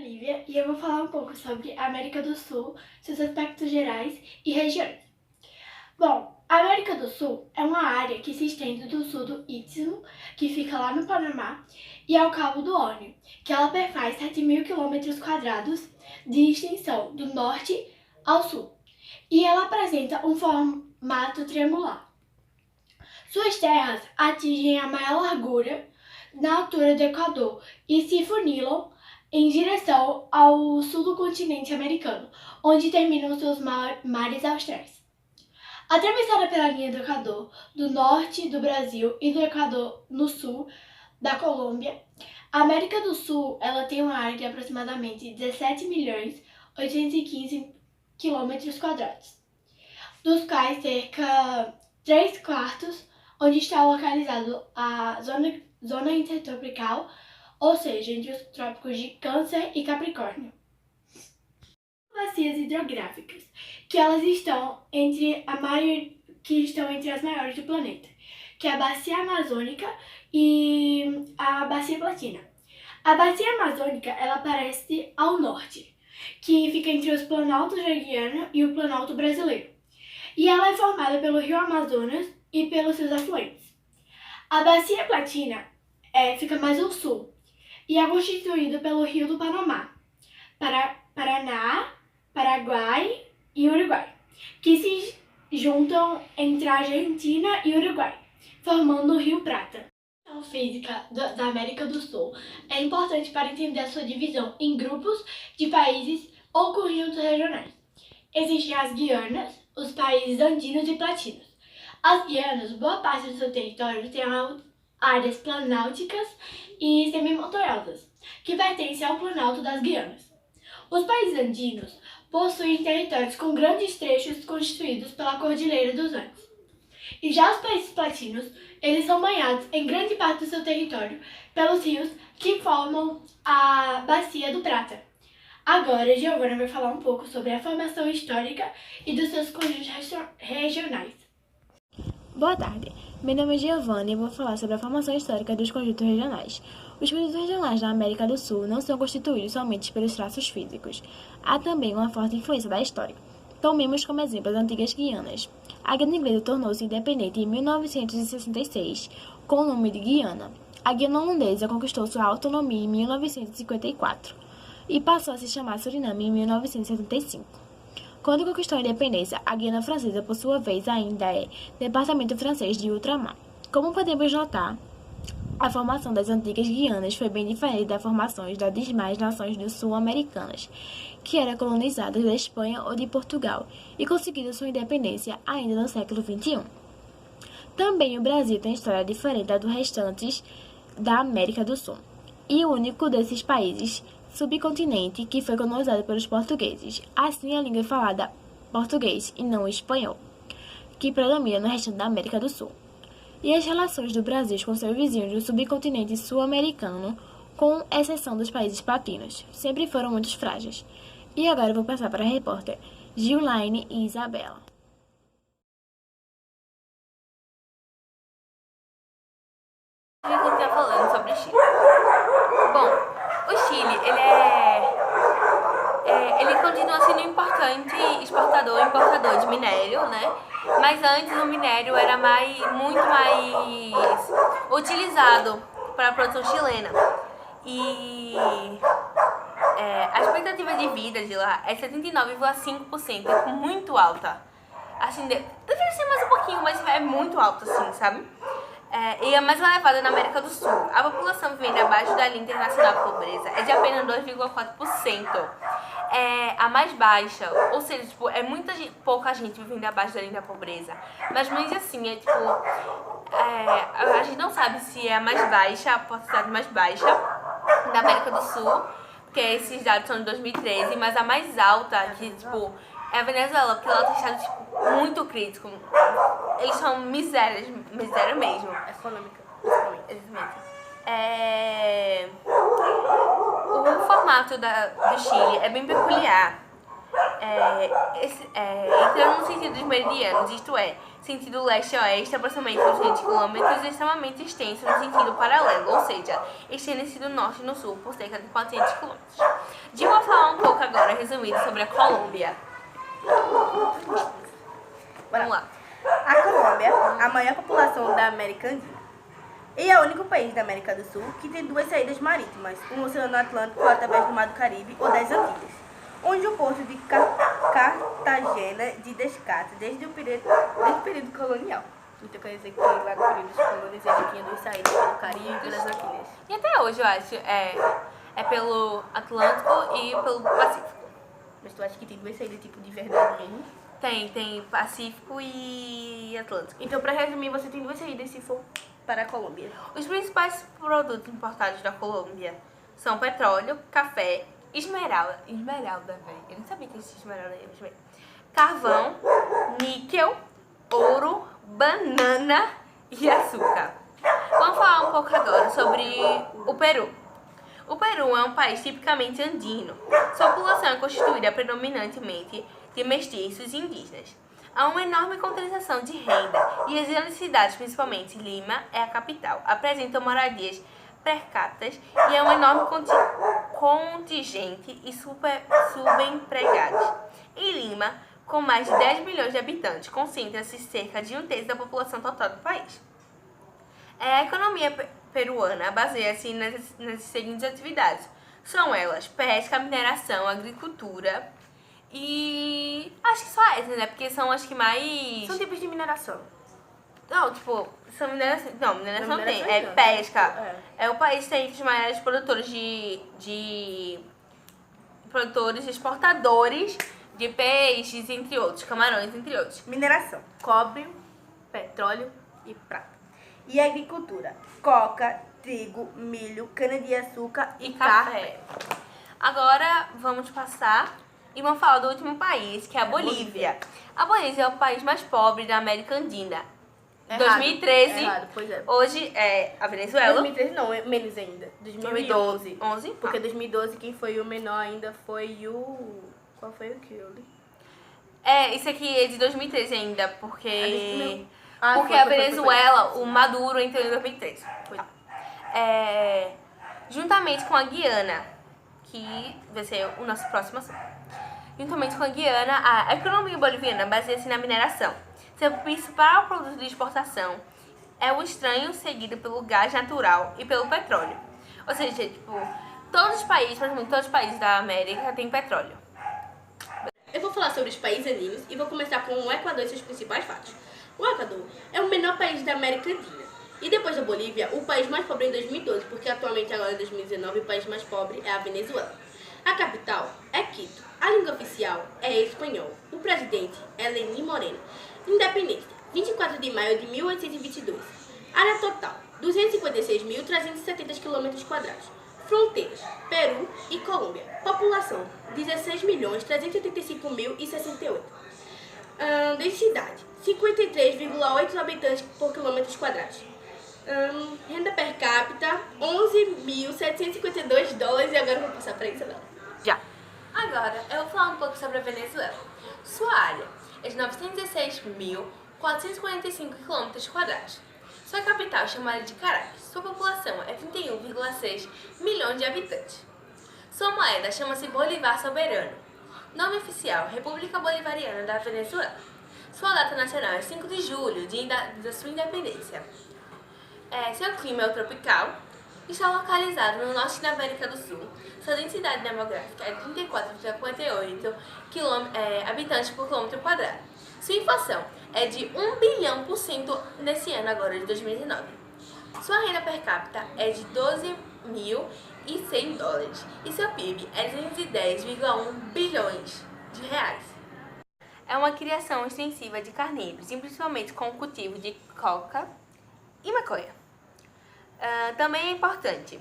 Lívia e eu vou falar um pouco sobre a América do Sul, seus aspectos gerais e regiões. Bom, a América do Sul é uma área que se estende do sul do Istmo, que fica lá no Panamá, e ao Cabo do Horno, que ela perfaz 7.000 km² de extensão do norte ao sul, e ela apresenta um formato triangular. Suas terras atingem a maior largura na altura do Equador e se funilam em direção ao sul do continente americano, onde terminam seus mares austrais. Atravessada pela linha do Equador do norte do Brasil e do Equador no sul da Colômbia, a América do Sul ela tem uma área de aproximadamente 17.815 km², dos quais cerca 3/4 onde está localizado a zona intertropical, ou seja, entre os trópicos de Câncer e Capricórnio. Bacias hidrográficas, que elas estão entre as maiores do planeta, que é a Bacia Amazônica e a Bacia Platina. A Bacia Amazônica ela aparece ao norte, que fica entre os planaltos da Guiana e o planalto brasileiro, e ela é formada pelo Rio Amazonas e pelos seus afluentes. A Bacia Platina fica mais ao sul e é constituída pelo Rio do Panamá, Paraná, Paraguai e Uruguai, que se juntam entre a Argentina e Uruguai, formando o Rio Prata. A questão física da América do Sul é importante para entender a sua divisão em grupos de países ou conjuntos regionais. Existem as Guianas, os países andinos e platinos. As Guianas, boa parte do seu território tem áreas planálticas e semimontanhosas, que pertencem ao Planalto das Guianas. Os países andinos possuem territórios com grandes trechos constituídos pela Cordilheira dos Andes. E já os países platinos, eles são banhados em grande parte do seu território pelos rios que formam a Bacia do Prata. Agora, Giovana vai falar um pouco sobre a formação histórica e dos seus conjuntos regionais. Boa tarde, meu nome é Giovana e vou falar sobre a formação histórica dos conjuntos regionais. Os conjuntos regionais da América do Sul não são constituídos somente pelos traços físicos. Há também uma forte influência da história. Tomemos como exemplo as antigas Guianas. A Guiana Inglesa tornou-se independente em 1966, com o nome de Guiana. A Guiana Holandesa conquistou sua autonomia em 1954 e passou a se chamar Suriname em 1975. Quando conquistou a independência, a Guiana Francesa, por sua vez, ainda é departamento francês de ultramar. Como podemos notar, a formação das antigas Guianas foi bem diferente da formação das demais nações sul-americanas, que eram colonizadas da Espanha ou de Portugal e conseguiram sua independência ainda no século XXI. Também o Brasil tem história diferente da dos restantes da América do Sul, e o único desses países subcontinente que foi colonizado pelos portugueses. Assim, a língua é falada português e não espanhol, que predomina no restante da América do Sul. E as relações do Brasil com seus vizinhos do subcontinente sul-americano, com exceção dos países platinos, sempre foram muito frágeis. E agora eu vou passar para a repórter Giulaine e Isabela. A gente está falando sobre Chile. Bom, o Chile, ele continua sendo um importante exportador e importador de minério, né? Mas antes o minério era muito mais utilizado para a produção chilena. E a expectativa de vida de lá é 79,5%, é muito alta. Assim, deveria ser mais um pouquinho, mas é muito alta, assim, sabe? E é mais elevada na América do Sul. A população vivendo abaixo da linha internacional de pobreza é de apenas 2,4%. É a mais baixa, ou seja, tipo, pouca gente vivendo abaixo da linha da pobreza. Mas mesmo assim, a gente não sabe se é a mais baixa, a porcentagem mais baixa da América do Sul, porque esses dados são de 2013, mas a mais alta, que, tipo, é a Venezuela, porque ela tem estado, tipo, muito crítico. Eles são miséria mesmo. Econômica, principalmente. Exatamente. O formato do Chile é bem peculiar. entrando no sentido dos meridianos, isto é, sentido leste-oeste, aproximadamente 200 km, e extremamente extenso no sentido paralelo, ou seja, estende-se do norte no sul por cerca de 400 km. Vou falar um pouco agora, resumido, sobre a Colômbia. Vamos lá. A Colômbia, a maior população da América Andina. E é o único país da América do Sul que tem duas saídas marítimas, um Oceano Atlântico através do Mar do Caribe ou das Antilhas, onde o porto de Cartagena de descarte desde o período colonial. Então quer dizer que lá no período dos colônias já tinha duas saídas pelo Caribe e pelas Antilhas. E até hoje, eu acho, é pelo Atlântico e pelo Pacífico. Mas tu acha que tem duas saídas tipo de verdade mesmo? Tem Pacífico e Atlântico. Então, pra resumir, você tem duas saídas se for para a Colômbia. Os principais produtos importados da Colômbia são petróleo, café, esmeralda, velho. Eu não sabia que existia esmeralda aí, carvão, níquel, ouro, banana e açúcar. Vamos falar um pouco agora sobre o Peru. O Peru é um país tipicamente andino. Sua população é constituída predominantemente de mestiços e indígenas. Há uma enorme concentração de renda e as grandes cidades, principalmente Lima, é a capital, apresentam moradias per capita e é um enorme contingente e subempregados. Em Lima, com mais de 10 milhões de habitantes, concentra-se cerca de um terço da população total do país. A economia peruana baseia-se nas seguintes atividades. São elas pesca, mineração, agricultura e acho que só essas, né? Porque são as que mais... São tipos de mineração. Não, tipo, são mineração... Não, mineração Não, tem. mineração não. Pesca. É o país que tem entre os maiores produtores produtores, exportadores de peixes, entre outros, camarões, entre outros. Mineração: cobre, petróleo e prata. E agricultura: coca, trigo, milho, cana-de-açúcar E café. Agora vamos passar e vamos falar do último país, que é a Bolívia. A Bolívia é o país mais pobre da América Andina. Em 2013, Errado, pois é. hoje é a Venezuela. 2013 não, é menos ainda. 2011. 11? Porque 2012 quem foi o menor ainda foi o... Qual foi o que eu li? Isso aqui é de 2013 ainda, porque... Ah, porque foi, a foi. Venezuela, o Maduro entrou em 2013. Foi. Juntamente com a Guiana, que vai ser o nosso próximo assunto. Juntamente com a Guiana, a economia boliviana baseia-se na mineração. Seu principal produto de exportação é o estranho, seguido pelo gás natural e pelo petróleo. Ou seja, tipo, todos os países, praticamente todos os países da América têm petróleo. Eu vou falar sobre os países andinos e vou começar com o Equador e seus principais fatos. O Equador é o menor país da América Latina. E depois da Bolívia, o país mais pobre em 2012, porque atualmente, agora em 2019, o país mais pobre é a Venezuela. A capital é Quito. A língua oficial é espanhol. O presidente é Lenín Moreno. Independência: 24 de maio de 1822. Área total: 256.370 km². Fronteiras: Peru e Colômbia. População: 16.385.068. Densidade: 53,8 habitantes por km². Renda per capita: $11.752. E agora eu vou passar para Isabela. Já. Agora, eu vou falar um pouco sobre a Venezuela. Sua área é de 916.445 km². Sua capital é chamada de Caracas. Sua população é 31,6 milhões de habitantes. Sua moeda chama-se Bolívar Soberano. Nome oficial: República Bolivariana da Venezuela. Sua data nacional é 5 de julho, dia da sua independência. Seu clima é o tropical. Está localizado no norte da América do Sul. Sua densidade demográfica é 34,58 habitantes por quilômetro quadrado. Sua inflação é de 1 bilhão por cento nesse ano agora de 2019. Sua renda per capita é de $12.100 e seu PIB é 210,1 bilhões de reais. É uma criação extensiva de carneiros, principalmente com o cultivo de coca e maconha. Também é importante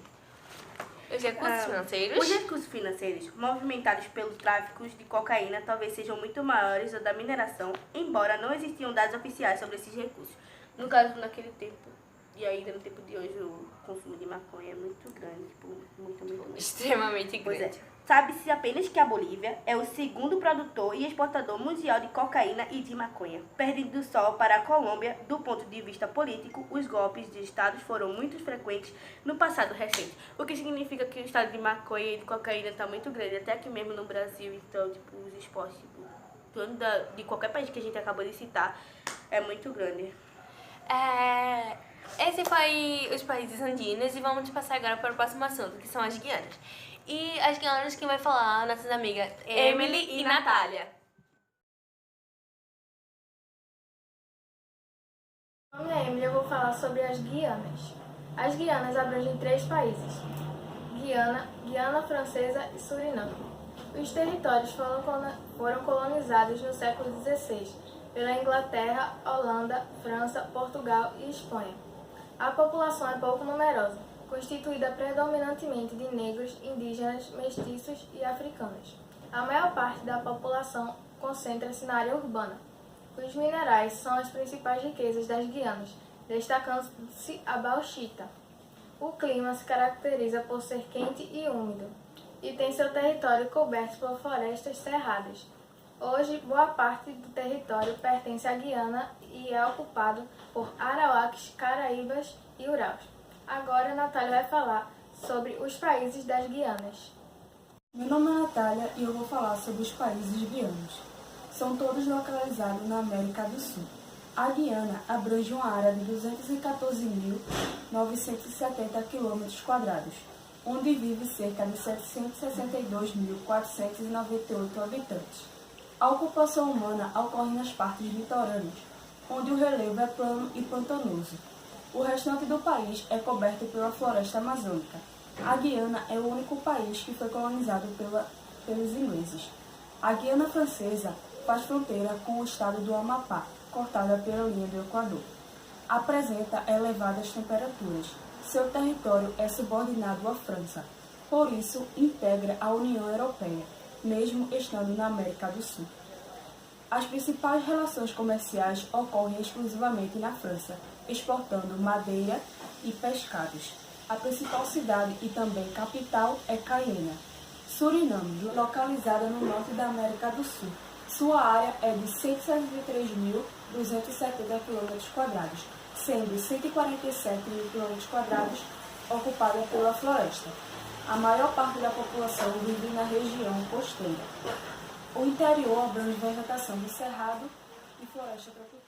os recursos financeiros. Os recursos financeiros movimentados pelo tráfico de cocaína talvez sejam muito maiores ou da mineração, embora não existiam dados oficiais sobre esses recursos. No caso, naquele tempo, E ainda no tempo de hoje o consumo de maconha é muito grande, tipo, muito. Extremamente Pois grande. é. Sabe-se apenas que a Bolívia é o segundo produtor e exportador mundial de cocaína e de maconha, perdendo só para a Colômbia. Do ponto de vista político, os golpes de estados foram muito frequentes no passado recente, o que significa que o estado de maconha e de cocaína está muito grande, até aqui mesmo no Brasil. Então, tipo, os esportes, tipo, de qualquer país que a gente acabou de citar, é muito grande. Esse foi os países andinos e vamos passar agora para o próximo assunto, que são as Guianas. E as Guianas quem vai falar, nossas amigas Emily e Natália. Meu nome é Emily e eu vou falar sobre as Guianas. As Guianas abrangem 3 países: Guiana, Guiana Francesa e Suriname. Os territórios foram colonizados no século XVI pela Inglaterra, Holanda, França, Portugal e Espanha. A população é pouco numerosa, constituída predominantemente de negros, indígenas, mestiços e africanos. A maior parte da população concentra-se na área urbana. Os minerais são as principais riquezas das Guianas, destacando-se a bauxita. O clima se caracteriza por ser quente e úmido, e tem seu território coberto por florestas cerradas. Hoje, boa parte do território pertence à Guiana e é ocupado por Arawakes, Caraíbas e Uraus. Agora, a Natália vai falar sobre os países das Guianas. Meu nome é Natália e eu vou falar sobre os países guianos. São todos localizados na América do Sul. A Guiana abrange uma área de 214.970 km², onde vive cerca de 762.498 habitantes. A ocupação humana ocorre nas partes litorâneas, onde o relevo é plano e pantanoso. O restante do país é coberto pela floresta amazônica. A Guiana é o único país que foi colonizado pelos ingleses. A Guiana Francesa faz fronteira com o estado do Amapá, cortada pela linha do Equador. Apresenta elevadas temperaturas. Seu território é subordinado à França, por isso integra a União Europeia, mesmo estando na América do Sul. As principais relações comerciais ocorrem exclusivamente na França, exportando madeira e pescados. A principal cidade e também capital é Cayena. Suriname, localizada no norte da América do Sul. Sua área é de 163.270 km², sendo 147.000 km² ocupada pela floresta. A maior parte da população vive na região costeira. O interior abrange vegetação de cerrado e floresta tropical.